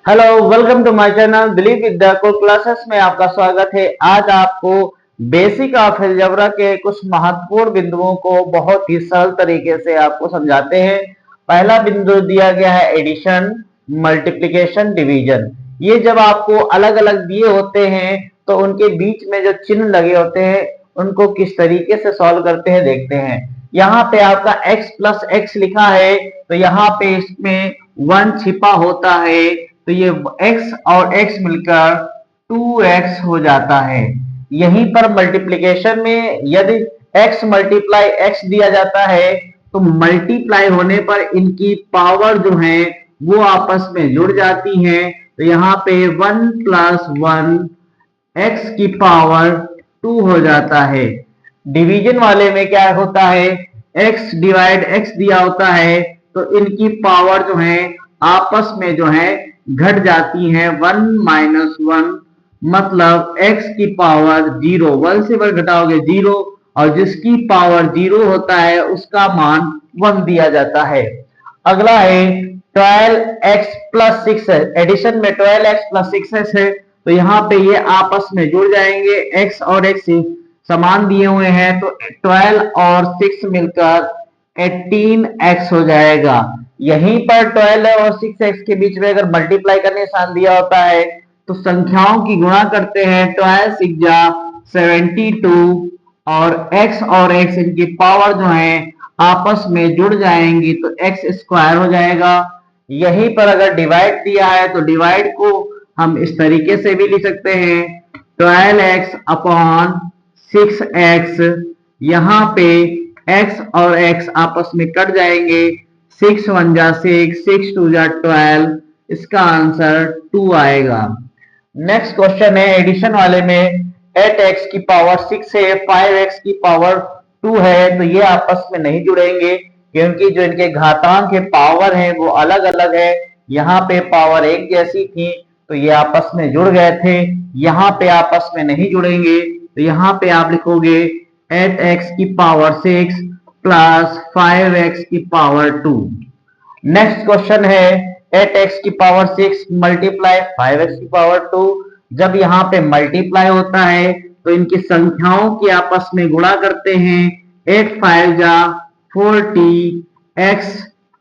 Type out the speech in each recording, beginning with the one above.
Hello, welcome to my channel Dilip Vidyakul classes में आपका स्वागत है। आज आपको बेसिक ऑफ अलजेब्रा के कुछ महत्वपूर्ण बिंदुओं को बहुत ही सरल तरीके से आपको समझाते हैं। पहला बिंदु दिया गया है एडिशन, मल्टीप्लिकेशन, डिवीजन। ये जब आपको अलग अलग दिए होते हैं तो उनके बीच में जो चिन्ह लगे होते हैं उनको किस तरीके से सॉल्व करते हैं देखते हैं। यहाँ पे आपका x प्लस एक्स लिखा है तो यहाँ पे इसमें 1 छिपा होता है तो ये x और x मिलकर 2x हो जाता है। यहीं पर मल्टीप्लिकेशन में यदि x मल्टीप्लाई x दिया जाता है तो मल्टीप्लाई होने पर इनकी पावर जो है वो आपस में जुड़ जाती है। तो यहाँ पे 1 प्लस 1 x की पावर 2 हो जाता है। डिवीजन वाले में क्या होता है, x डिवाइड x दिया होता है तो इनकी पावर जो है आपस में जो है घट जाती है। 1 माइनस 1 मतलब x की पावर 0, 1 से 1 घटाओगे 0 और जिसकी पावर 0 होता है उसका मान 1 दिया जाता है। अगला है 12x प्लस 6 है। एडिशन में 12x प्लस 6 है तो यहाँ पे ये आपस में जुड़ जाएंगे। x और x समान दिए हुए हैं तो 12 और 6 मिलकर 18x हो जाएगा। यहीं पर 12 और 6x के बीच में अगर मल्टीप्लाई का निशान दिया होता है तो संख्याओं की गुणा करते हैं। 12 6 जा 72 और x इनकी पावर जो है आपस में जुड़ जाएंगी तो x स्क्वायर हो जाएगा। यहीं पर अगर डिवाइड दिया है तो डिवाइड को हम इस तरीके से भी लिख सकते हैं 12x अपॉन 6x। यहाँ पे x और x आपस में कट जाएंगे। 6 1 जा 6, 6 2 जा 12, इसका आंसर 2 आएगा। नेक्स्ट क्वेश्चन है एडिशन वाले में 8x की पावर 6 है, 5x की पावर 2 है तो ये आपस में नहीं जुड़ेंगे क्योंकि जो इनके घातांक के पावर है वो अलग अलग है। यहाँ पे पावर एक जैसी थी तो ये आपस में जुड़ गए थे, यहाँ पे आपस में नहीं जुड़ेंगे तो यहाँ पे आप लिखोगे 8x की पावर 6 प्लस 5x की पावर 2। नेक्स्ट क्वेश्चन है 8x की पावर 6 मल्टीप्लाई 5x की पावर 2। जब यहाँ पे मल्टीप्लाई होता है तो इनकी संख्याओं की आपस में गुणा करते हैं। 8 5 जा 40, x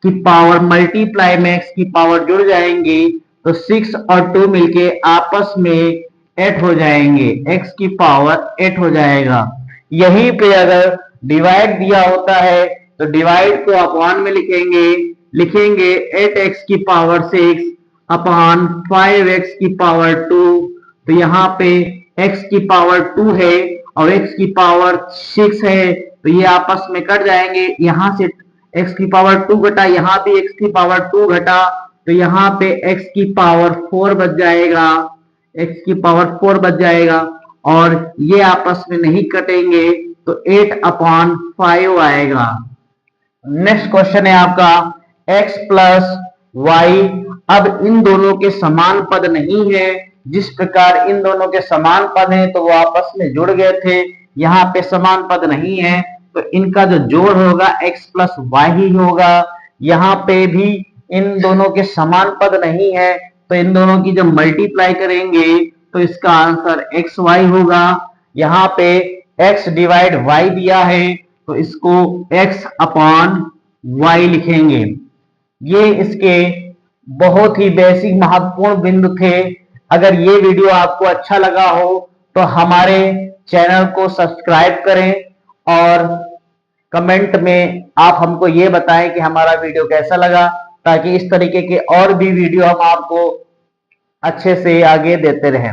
की पावर मल्टीप्लाई में x की पावर जुड़ जाएंगी तो 6 और 2 मिलके आपस में 8 हो जाएंगे, x की पावर 8 हो जाएगा। यहीं पे अगर डिवाइड दिया होता है तो डिवाइड को अपॉन में लिखेंगे 8x की पावर 6 अपॉन 5x की पावर 2। तो यहाँ पे x की पावर 2 है और x की पावर 6 है तो ये आपस में कट जाएंगे। यहाँ से x की पावर 2 घटा, यहाँ भी x की पावर 2 घटा तो यहाँ पे x की पावर 4 बच जाएगा, x की पावर 4 बच जाएगा और ये आपस में नहीं कटेंगे तो 8 अपॉन 5 आएगा। नेक्स्ट क्वेश्चन है आपका x प्लस वाई। अब इन दोनों के समान पद नहीं है, जिस प्रकार इन दोनों के समान पद हैं तो वो आपस में जुड़ गए थे, यहाँ पे समान पद नहीं है तो इनका जो जोड़ होगा x प्लस वाई ही होगा। यहाँ पे भी इन दोनों के समान पद नहीं है तो इन दोनों की जब मल्टीप्लाई करेंगे तो इसका आंसर एक्स वाई होगा। यहाँ पे x डिवाइड y दिया है तो इसको x अपॉन y लिखेंगे। ये इसके बहुत ही बेसिक महत्वपूर्ण बिंदु थे। अगर ये वीडियो आपको अच्छा लगा हो तो हमारे चैनल को सब्सक्राइब करें और कमेंट में आप हमको ये बताएं कि हमारा वीडियो कैसा लगा, ताकि इस तरीके के और भी वीडियो हम आपको अच्छे से आगे देते रहें।